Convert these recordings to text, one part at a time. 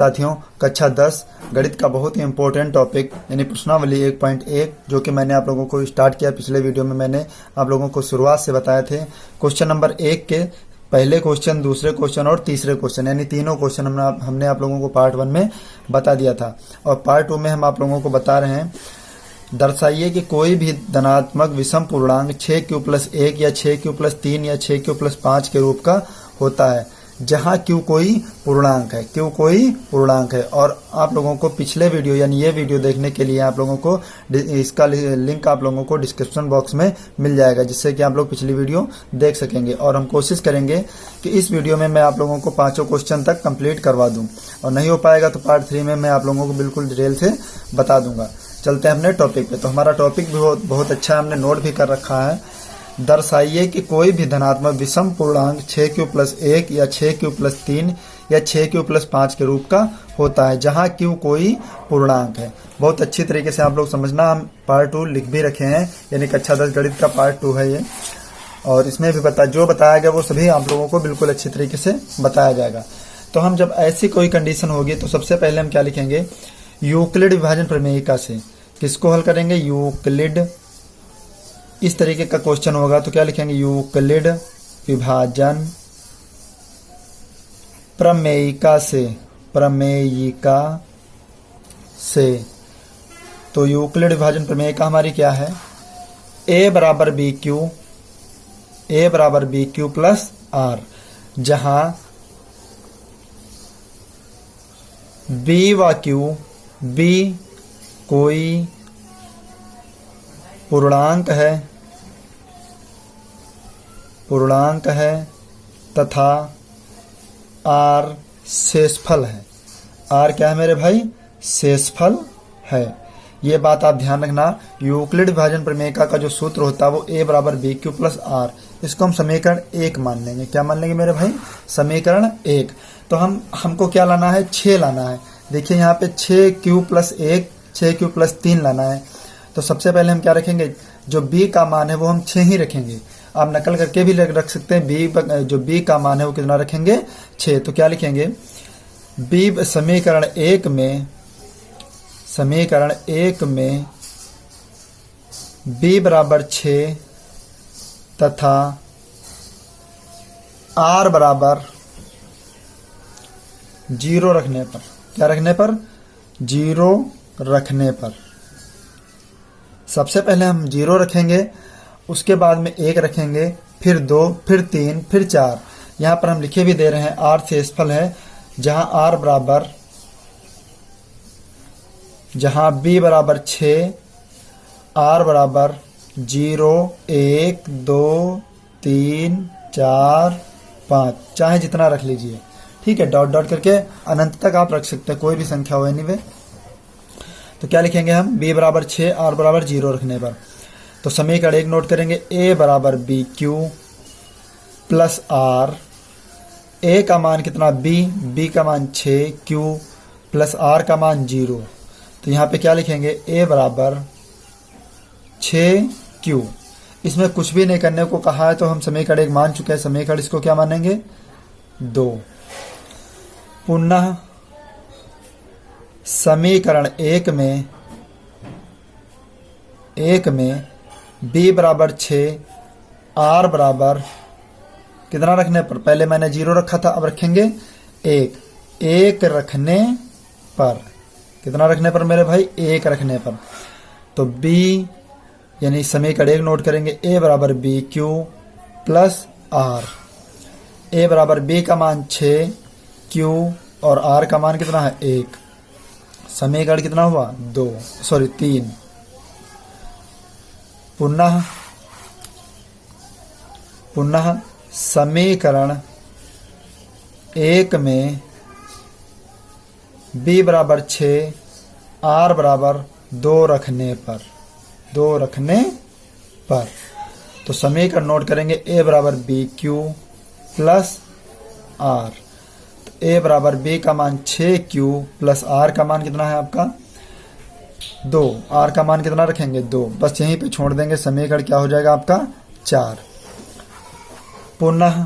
साथियों, कक्षा 10 गणित का बहुत ही इंपॉर्टेंट टॉपिक यानी प्रश्नावली 1.1 जो कि मैंने आप लोगों को स्टार्ट किया। पिछले वीडियो में मैंने आप लोगों को शुरुआत से बताए थे। क्वेश्चन नंबर 1 के पहले क्वेश्चन, दूसरे क्वेश्चन और तीसरे क्वेश्चन यानी तीनों क्वेश्चन हमने आप लोगों को पार्ट 1 में बता दिया था और पार्ट 2 में हम आप लोगों को बता रहे हैं। दर्शाइए कि कोई भी धनात्मक विषम पूर्णांक 6q+1 या 6q+3 या 6q+5 के रूप का होता है जहां q कोई पूर्णांक है। q कोई पूर्णांक है। और आप लोगों को पिछले वीडियो यानी ये वीडियो देखने के लिए आप लोगों को इसका लिंक आप लोगों को डिस्क्रिप्शन बॉक्स में मिल जाएगा, जिससे कि आप लोग पिछली वीडियो देख सकेंगे। और हम कोशिश करेंगे कि इस वीडियो में मैं आप लोगों को 5 क्वेश्चन तक कंप्लीट करवा दूं, और नहीं हो पाएगा तो पार्ट 3 में मैं आप लोगों को बिल्कुल डिटेल से बता दूंगा। चलते हैं अपने टॉपिक पे। तो हमारा टॉपिक भी बहुत अच्छा है, हमने नोट भी कर रखा है। दर्शाइए कि कोई भी धनात्मक विषम पूर्णांक 6q+1 या 6q+3 या 6q+5 के रूप का होता है जहां q कोई पूर्णांक है। बहुत अच्छी तरीके से आप लोग समझना। हम पार्ट 2 लिख भी रखे हैं, यानी कक्षा 10 गणित का पार्ट 2 है ये, और इसमें भी जो बताया गया वो सभी आप लोगों को बिल्कुल अच्छी तरीके से बताया जाएगा। तो हम जब ऐसी कोई कंडीशन होगी तो सबसे पहले हम क्या लिखेंगे, यूक्लिड विभाजन प्रमेयिका से किसको हल करेंगे, यूक्लिड। इस तरीके का क्वेश्चन होगा तो क्या लिखेंगे, यूक्लिड विभाजन प्रमेयिका से। तो यूक्लिड विभाजन प्रमेयिका हमारी क्या है, a बराबर बी क्यू प्लस आर, जहां b व q, b कोई पूर्णांक है तथा r शेषफल है। r क्या है मेरे भाई, शेषफल है। ये बात आप ध्यान रखना। यूक्लिड विभाजन प्रमेयिका का जो सूत्र होता है वो a बराबर बी क्यू प्लस आर, इसको हम समीकरण 1 मान लेंगे। क्या मान लेंगे मेरे भाई, समीकरण 1। तो हमको क्या लाना है, 6 लाना है। देखिए यहाँ पे 6q+1 6q+3 लाना है। तो सबसे पहले हम क्या रखेंगे, जो b का मान है वो हम 6 ही रखेंगे। आप नकल करके भी रख सकते हैं। जो b का मान है वो कितना रखेंगे, 6। तो क्या लिखेंगे, b समीकरण 1 में b बराबर 6 तथा r बराबर 0 रखने पर, क्या रखने पर, 0 रखने पर, सबसे पहले हम 0 रखेंगे, उसके बाद में 1 रखेंगे, फिर 2, फिर 3, फिर 4। यहाँ पर हम लिखे भी दे रहे हैं r शेषफल है, जहाँ b बराबर 6, r बराबर 0, 1, 2, 3, 4, 5, चाहे जितना रख लीजिए, ठीक है। डॉट डॉट करके अनंत तक आप रख सकते हैं, कोई भी संख्या हो एनीवे। तो क्या लिखेंगे हम, b बराबर 6, r बराबर 0 रखने पर। तो समीकरण 1 नोट करेंगे, a बराबर b q plus r. a का मान कितना, b का मान 6, q प्लस r का मान 0। तो यहाँ पे क्या लिखेंगे, a बराबर 6q। इसमें कुछ भी नहीं करने को कहा है, तो हम समीकरण 1 मान चुके हैं। समीकरण इसको क्या मानेंगे, 2। पुनः समीकरण 1 में b बराबर 6, r बराबर कितना रखने पर, पहले मैंने 0 रखा था, अब रखेंगे 1 रखने पर। कितना रखने पर मेरे भाई, 1 रखने पर। तो b यानी समीकरण 1 नोट करेंगे, a बराबर b q plus r. a बराबर b का मान 6, q और r का मान कितना है, 1। समीकरण कितना हुआ, 3। पुनः समीकरण 1 में b बराबर 6, r बराबर 2 रखने पर। तो समीकरण नोट करेंगे, a बराबर b q plus r. a बराबर b का मान 6q प्लस r का मान कितना है आपका, 2। r का मान कितना रखेंगे, 2। बस यहीं पे छोड़ देंगे। समीकरण क्या हो जाएगा आपका, 4। पुनः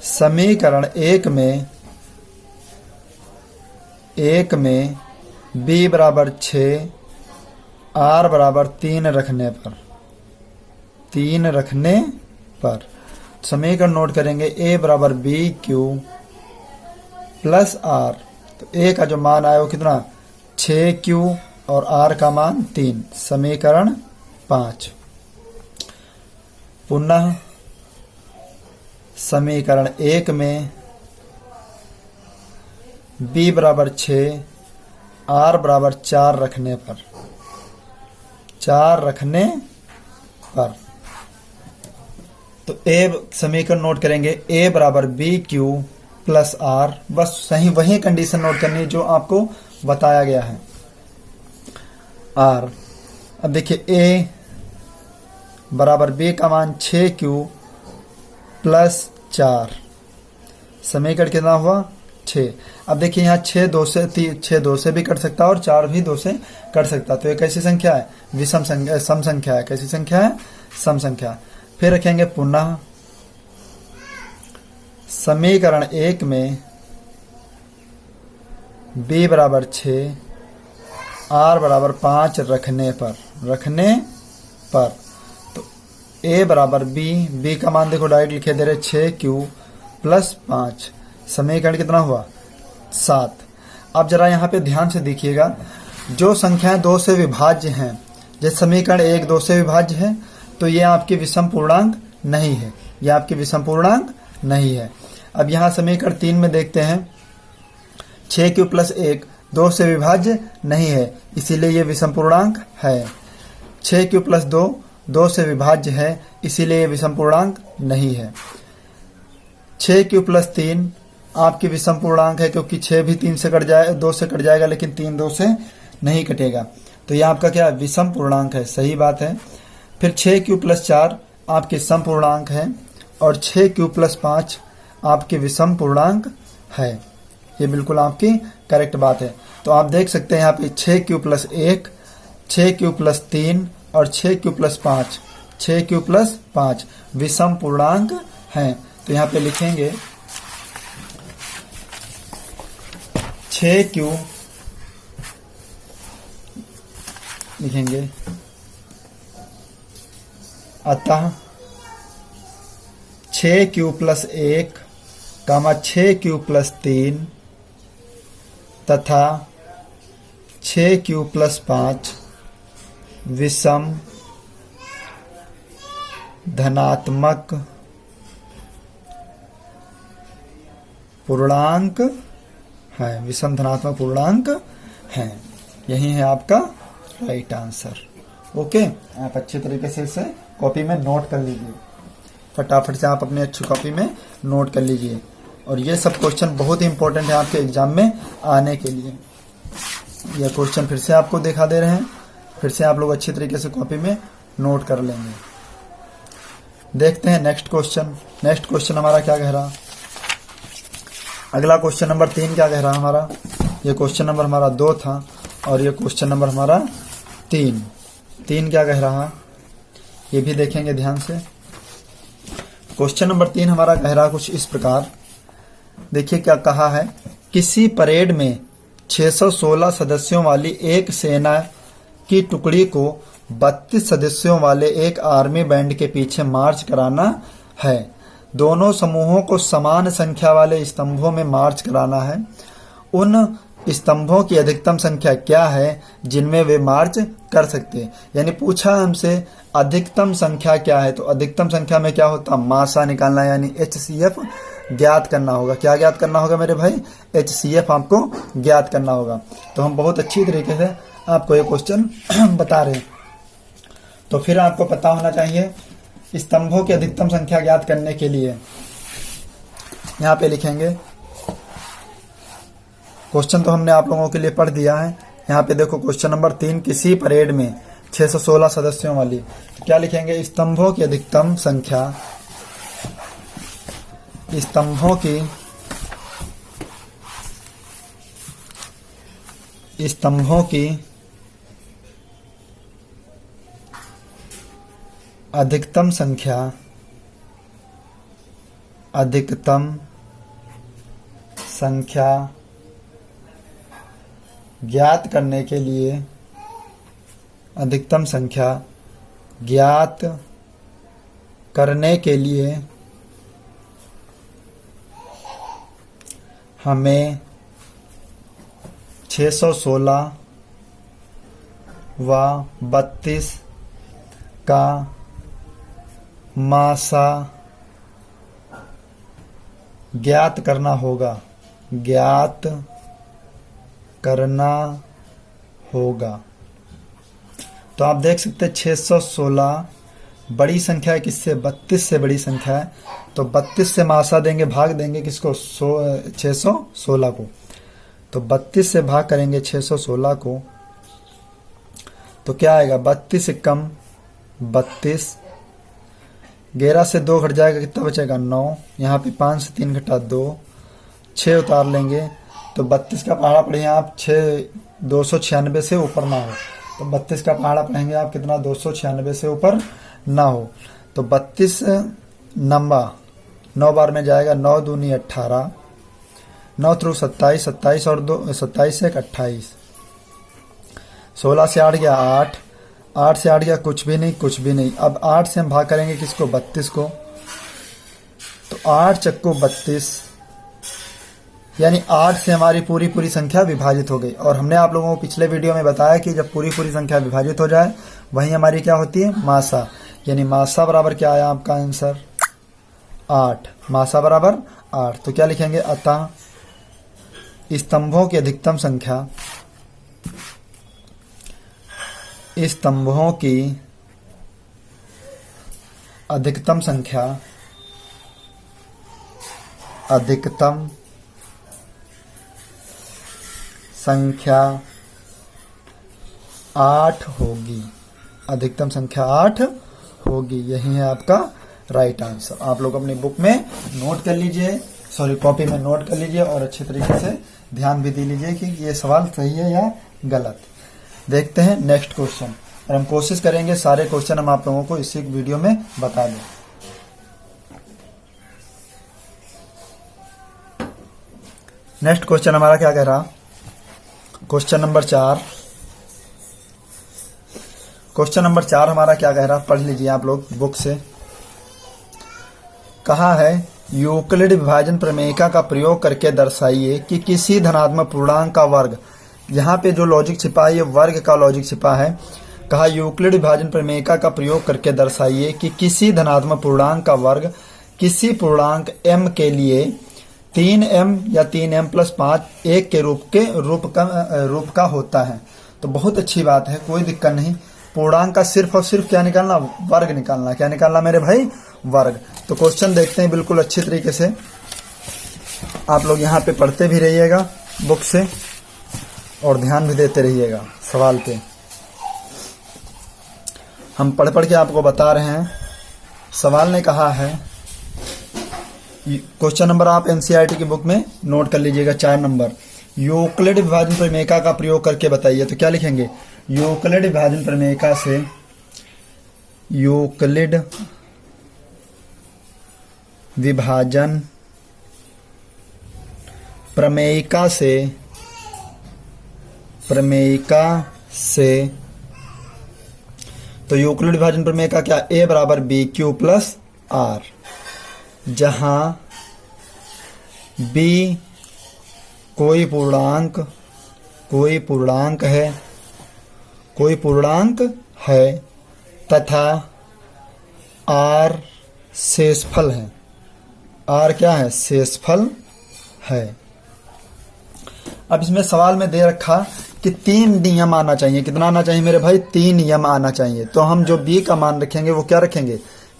समीकरण 1 में 1 में b बराबर 6 r बराबर 3 रखने पर समीकरण नोट करेंगे a बराबर बी क्यू प्लस r। तो a का जो मान आया वो कितना 6q और r का मान 3, समीकरण 5। पुनः समीकरण 1 में b बराबर 6 r बराबर 4 रखने पर तो a समीकरण नोट करेंगे a बराबर बी क्यू प्लस r। बस सही वही कंडीशन नोट करनी है जो आपको बताया गया है r। अब देखिए a बराबर b का मान 6q प्लस 4, समीकरण कितना हुआ 6। अब देखिए यहाँ 6 2 से भी कट सकता है और 4 भी 2 से कट सकता है। तो ये कैसी संख्या है विषम संख्या, सम संख्या है। कैसी संख्या है सम संख्या। फिर रखेंगे पुनः समीकरण 1 में b बराबर 6 r बराबर 5 रखने पर तो a बराबर b का मान देखो डायरेक्ट लिखे दे रहे 6q प्लस 5, समीकरण कितना हुआ 7। अब जरा यहाँ पे ध्यान से देखिएगा, जो संख्याएं 2 से विभाज्य हैं, जैसे समीकरण 1 2 से विभाज्य है तो ये आपकी विषम पूर्णांक नहीं है, ये आपकी विषम पूर्णांक नहीं है। अब यहाँ समीकरण 3 में देखते हैं 6q प्लस 1 2 से विभाज्य नहीं है, इसीलिए ये विषम पूर्णांक है। 6q प्लस 2 2 से विभाज्य है, इसीलिए ये विषम पूर्णांक नहीं है। 6q प्लस 3 आपकी विषम पूर्णांक है, क्योंकि 6 भी 2 से कट जाएगा, लेकिन 3 2 से नहीं कटेगा, तो ये आपका क्या विषम पूर्णांक है। सही बात है। फिर 6q प्लस 4 आपके सम पूर्णांक है और 6q प्लस 5 आपके विषम पूर्णांक है। ये बिल्कुल आपकी करेक्ट बात है। तो आप देख सकते हैं यहाँ पे 6q प्लस 1, 6q प्लस 3 और 6q प्लस 5, 6q प्लस 5 विषम पूर्णांक हैं। तो यहाँ पे लिखेंगे 6q लिखेंगे, अतः 6q प्लस 1 कामा 6q प्लस 3 तथा 6q प्लस 5 विषम धनात्मक पूर्णांक है, विषम धनात्मक पूर्णांक है। यही है आपका राइट आंसर। ओके, आप अच्छे तरीके से इसे कॉपी में नोट कर लीजिए, फटाफट से आप अपनी अच्छी कॉपी में नोट कर लीजिए। और ये सब क्वेश्चन बहुत ही इंपॉर्टेंट है आपके एग्जाम में आने के लिए। यह क्वेश्चन फिर से आपको दिखा दे रहे हैं, फिर से आप लोग अच्छी तरीके से कॉपी में नोट कर लेंगे। देखते हैं नेक्स्ट क्वेश्चन। नेक्स्ट क्वेश्चन हमारा क्या कह रहा, अगला क्वेश्चन नंबर 3 क्या कह रहा हमारा। ये क्वेश्चन नंबर हमारा 2 था और ये क्वेश्चन नंबर हमारा 3 क्या कह रहा, ये भी देखेंगे ध्यान से। क्वेश्चन नंबर 3 हमारा कह रहा कुछ इस प्रकार, देखिए क्या कहा है। किसी परेड में 616 सदस्यों वाली एक सेना की टुकड़ी को 32 सदस्यों वाले एक आर्मी बैंड के पीछे मार्च कराना है। दोनों समूहों को समान संख्या वाले स्तंभों में मार्च कराना है। उन स्तंभों की अधिकतम संख्या क्या है जिनमें वे मार्च कर सकते हैं। यानी पूछा हमसे अधिकतम संख्या क्या है, तो अधिकतम संख्या में क्या होता है मासा निकालना, यानी HCF ज्ञात करना होगा। क्या ज्ञात करना होगा मेरे भाई, HCF आपको ज्ञात करना होगा। तो हम बहुत अच्छी तरीके से आपको ये क्वेश्चन बता रहे हैं। तो फिर आपको पता होना चाहिए स्तंभों की अधिकतम संख्या ज्ञात करने के लिए यहाँ पे लिखेंगे। क्वेश्चन तो हमने आप लोगों के लिए पढ़ दिया है। यहाँ पे देखो क्वेश्चन नंबर 3, किसी परेड में 616 सदस्यों वाली, तो क्या लिखेंगे स्तंभों की अधिकतम संख्या, स्तंभों की अधिकतम संख्या ज्ञात करने के लिए अधिकतम संख्या ज्ञात करने के लिए हमें 616 व 32 का मासा ज्ञात करना होगा। ज्ञात करना होगा। तो आप देख सकते हैं 616 बड़ी संख्या है किससे? 32 से बड़ी संख्या है। तो 32 से मासा देंगे, भाग देंगे किसको? 616 को। तो 32 से भाग करेंगे 616 को तो क्या आएगा? 32 कम 32, 11 से 2 घट जाएगा, कितना बचेगा? 9। यहाँ पे 5 से 3 घटा 2, 6 उतार लेंगे तो 32 का पहाड़ा पढ़ेंगे आप 296 से ऊपर ना हो। तो 32 का पहाड़ा पढ़ेंगे आप कितना? 296 से ऊपर ना हो। तो 32 नंबा 9 बार में जाएगा, 9 दूनी 18, 9 थ्रू 27, 27 और 2 27 से 28, 16 से 8 गया 8, 8 से 8 गया कुछ भी नहीं, कुछ भी नहीं। अब 8 से हम भाग करेंगे किसको? 32 को। तो 8 चक्को 32, यानी 8 से हमारी पूरी संख्या विभाजित हो गई। और हमने आप लोगों को पिछले वीडियो में बताया कि जब पूरी संख्या विभाजित हो जाए वहीं हमारी क्या होती है? मासा। यानी मासा बराबर क्या आया आपका आंसर? 8। मासा बराबर 8। तो क्या लिखेंगे? अतः स्तंभों की अधिकतम संख्या, स्तंभों की अधिकतम संख्या, अधिकतम संख्या 8 होगी। अधिकतम संख्या 8 होगी। यही है आपका राइट आंसर। आप लोग अपनी बुक में नोट कर लीजिए, कॉपी में नोट कर लीजिए और अच्छे तरीके से ध्यान भी दे लीजिए कि ये सवाल सही है या गलत। देखते हैं नेक्स्ट क्वेश्चन, और हम कोशिश करेंगे सारे क्वेश्चन हम आप लोगों को इसी वीडियो में बता दें। नेक्स्ट क्वेश्चन हमारा क्या कह रहा? Question number 4। क्वेश्चन नंबर 4 हमारा क्या कह रहा? पढ़ लीजिए आप लोग बुक से। कहा है यूक्लिड विभाजन प्रमेयिका का प्रयोग करके दर्शाइए कि किसी धनात्मक पूर्णांक का वर्ग, यहाँ पे जो लॉजिक छिपा है ये वर्ग का लॉजिक छिपा है। कहा यूक्लिड विभाजन प्रमेयिका का प्रयोग करके दर्शाइए कि किसी धनात्मक पूर्णांक का वर्ग किसी पूर्णांक m के लिए 3m या 3m + 5 1 के रूप का होता है। तो बहुत अच्छी बात है, कोई दिक्कत नहीं। पूर्णांक का सिर्फ और सिर्फ क्या निकालना? वर्ग निकालना। क्या निकालना मेरे भाई? वर्ग। तो क्वेश्चन देखते हैं बिल्कुल अच्छी तरीके से। आप लोग यहाँ पे पढ़ते भी रहिएगा बुक से और ध्यान भी देते रहिएगा सवाल पे। हम पढ़ के आपको बता रहे हैं। सवाल ने कहा है, क्वेश्चन नंबर आप एनसीईआरटी की बुक में नोट कर लीजिएगा, 4 नंबर। यूक्लिड विभाजन प्रमेयिका का प्रयोग करके बताइए। तो क्या लिखेंगे? यूक्लिड विभाजन प्रमेयिका से, यूक्लिड विभाजन प्रमेयिका से तो यूक्लिड विभाजन प्रमेयिका क्या? a बराबर BQ + R, जहां b कोई पूर्णांक है तथा r शेषफल है। r क्या है? शेषफल है। अब इसमें सवाल में दे रखा कि 3 नियम आना चाहिए। कितना आना चाहिए मेरे भाई? 3 नियम आना चाहिए। तो हम जो b का मान रखेंगे वो क्या रखेंगे?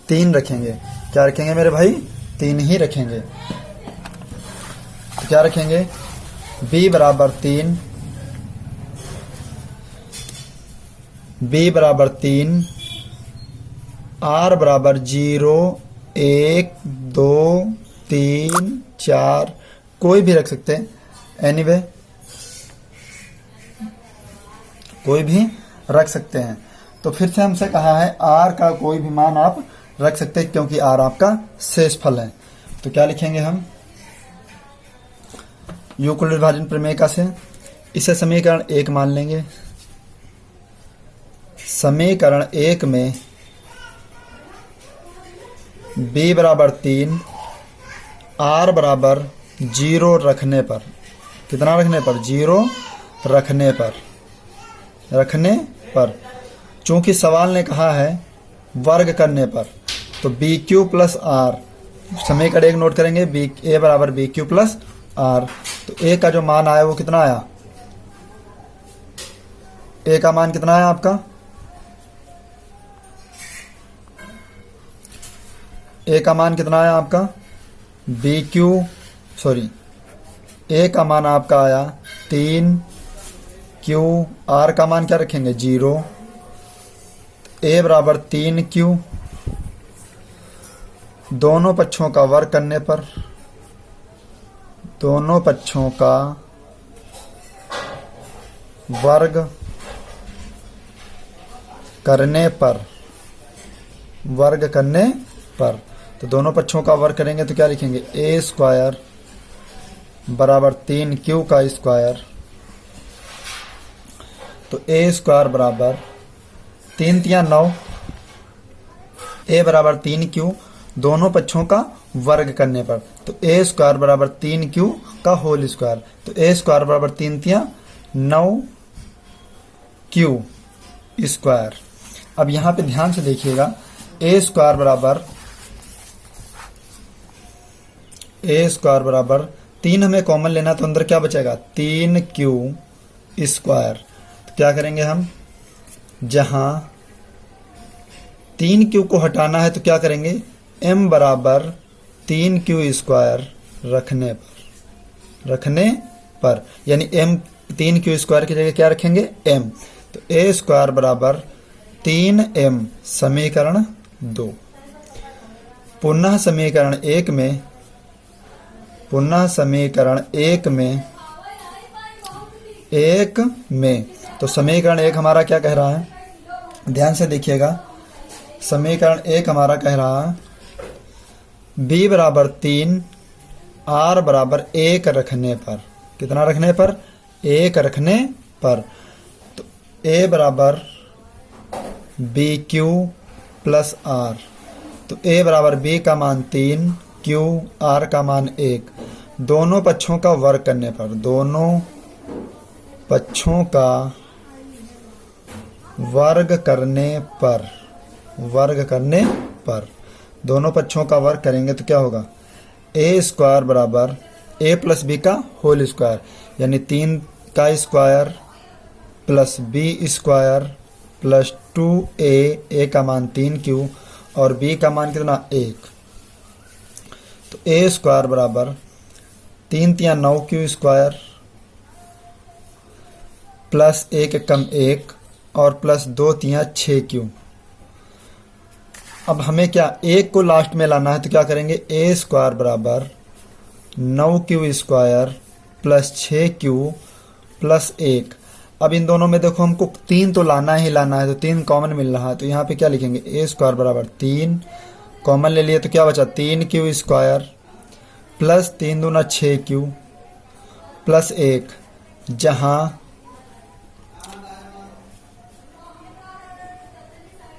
3 रखेंगे। क्या रखेंगे मेरे भाई? 3 ही रखेंगे। तो क्या रखेंगे? b बराबर 3, b बराबर 3, r बराबर 0, 1, 2, 3, 4, कोई भी रख सकते हैं। एनीवे कोई भी रख सकते हैं। तो फिर से हमसे कहा है r का कोई भी मान आप रख सकते हैं क्योंकि r आपका शेषफल है। तो क्या लिखेंगे हम यूक्लिड विभाजन प्रमेयिका से? इसे समीकरण 1 मान लेंगे। समीकरण 1 में b बराबर 3, r बराबर 0 रखने पर, कितना रखने पर? 0 रखने पर चूंकि सवाल ने कहा है वर्ग करने पर, तो बी क्यू प्लस आर, समीकरण 1 नोट करेंगे, बी ए बराबर बी क्यू प्लस आर। तो ए का जो मान आया वो कितना आया? ए का मान कितना आया आपका? ए का मान कितना आया आपका? बी क्यू सॉरी ए का मान आपका आया 3, क्यू, आर का मान क्या रखेंगे? 0। ए बराबर 3 क्यू, दोनों पक्षों का वर्ग करने पर, दोनों पक्षों का वर्ग करने पर, तो दोनों पक्षों का वर्ग करेंगे तो क्या लिखेंगे? ए स्क्वायर बराबर 3 क्यू का स्क्वायर, तो ए स्क्वायर बराबर 3 तिया 9, ए बराबर 3 क्यू, दोनों पक्षों का वर्ग करने पर, तो ए स्क्वायर बराबर 3 क्यू का होल स्क्वायर, तो ए स्क्वायर बराबर 3 तिया 9 क्यू स्क्वायर। अब यहां पे ध्यान से देखिएगा, ए स्क्वायर बराबर 3 हमें कॉमन लेना, तो अंदर क्या बचेगा? 3 क्यू स्क्वायर। तो क्या करेंगे हम? जहां 3 क्यू को हटाना है तो क्या करेंगे? m बराबर 3 क्यू स्क्वायर रखने पर, यानी m 3 क्यू स्क्वायर की जगह क्या रखेंगे? m। तो a स्क्वायर बराबर 3m, समीकरण 2। पुनः समीकरण 1 में तो समीकरण 1 हमारा क्या कह रहा है? ध्यान से देखिएगा, समीकरण 1 हमारा कह रहा है b बराबर 3, r बराबर 1 रखने पर, कितना रखने पर? 1 रखने पर, तो a बराबर बी क्यू प्लस आर, तो a बराबर b का मान 3, q r का मान 1, दोनों पक्षों का वर्ग करने पर, दोनों पक्षों का वर्ग करने पर, दोनों पक्षों का वर्ग करेंगे तो क्या होगा? ए स्क्वायर बराबर ए प्लस बी का होल स्क्वायर, यानी 3 का square plus b square plus 2a, a का मान 3 क्यू और बी का मान कितना? 1। तो ए स्क्वायर बराबर 3 तिया 9 क्यू स्क्वायर प्लस 1 कम 1 और प्लस 2 तिया 6 क्यू। अब हमें क्या 1 को लास्ट में लाना है, तो क्या करेंगे? ए स्क्वायर बराबर 9 Q square plus 6 Q plus 1। अब इन दोनों में देखो हमको 3 तो लाना है, तो 3 कॉमन मिल रहा है, तो यहाँ पे क्या लिखेंगे? ए स्क्वायर बराबर 3 कॉमन ले लिए तो क्या बचा? 3 क्यू स्क्वायर प्लस 3 दूना 6 क्यू प्लस 1, जहां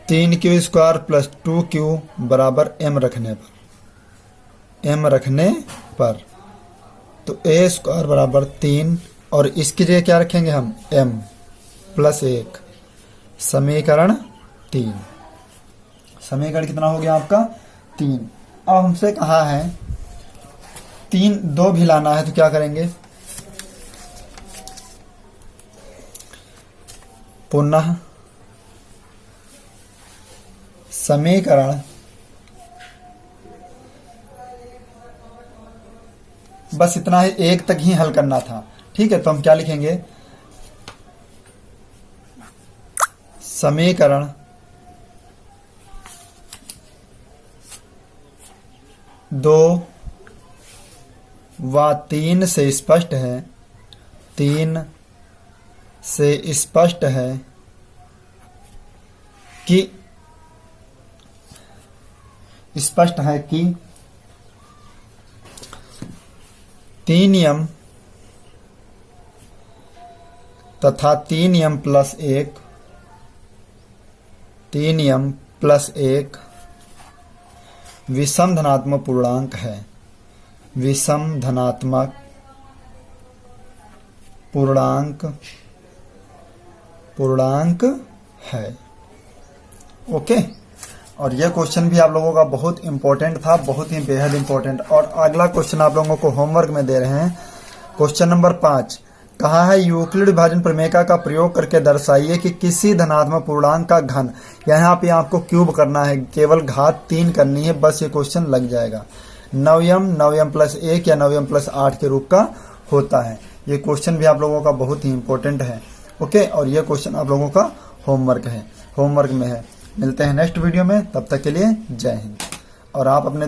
3 क्यू स्क्वायर प्लस 2 क्यू बराबर m रखने पर, तो a स्क्वायर बराबर 3 और इसकी जगह क्या रखेंगे हम? m प्लस 1, समीकरण 3। समीकरण कितना हो गया आपका? 3। अब हमसे कहा है 2 भी लाना है, तो क्या करेंगे? पुनः समीकरण बस इतना ही, 1 तक ही हल करना था, ठीक है। तो हम क्या लिखेंगे? समीकरण 2 व 3 से स्पष्ट है, 3 से स्पष्ट है कि 3m तथा 3m प्लस 1 विषम धनात्मक पूर्णांक है। विषम धनात्मक पूर्णांक है। ओके, और यह क्वेश्चन भी आप लोगों का बहुत इंपॉर्टेंट था, बहुत ही बेहद इंपॉर्टेंट। और अगला क्वेश्चन आप लोगों को होमवर्क में दे रहे हैं। क्वेश्चन नंबर 5 कहा है यूक्लिड विभाजन प्रमेय का प्रयोग करके दर्शाइए कि किसी धनात्मक पूर्णांक का घन, यहाँ पे आपको क्यूब करना है, केवल घात 3 करनी है, बस ये क्वेश्चन लग जाएगा। 9m प्लस 1 या 9m प्लस 8 के रूप का होता है। ये क्वेश्चन भी आप लोगों का बहुत ही इंपॉर्टेंट है। ओके, और ये क्वेश्चन आप लोगों का होमवर्क में है। मिलते हैं नेक्स्ट वीडियो में, तब तक के लिए जय हिंद। और आप अपने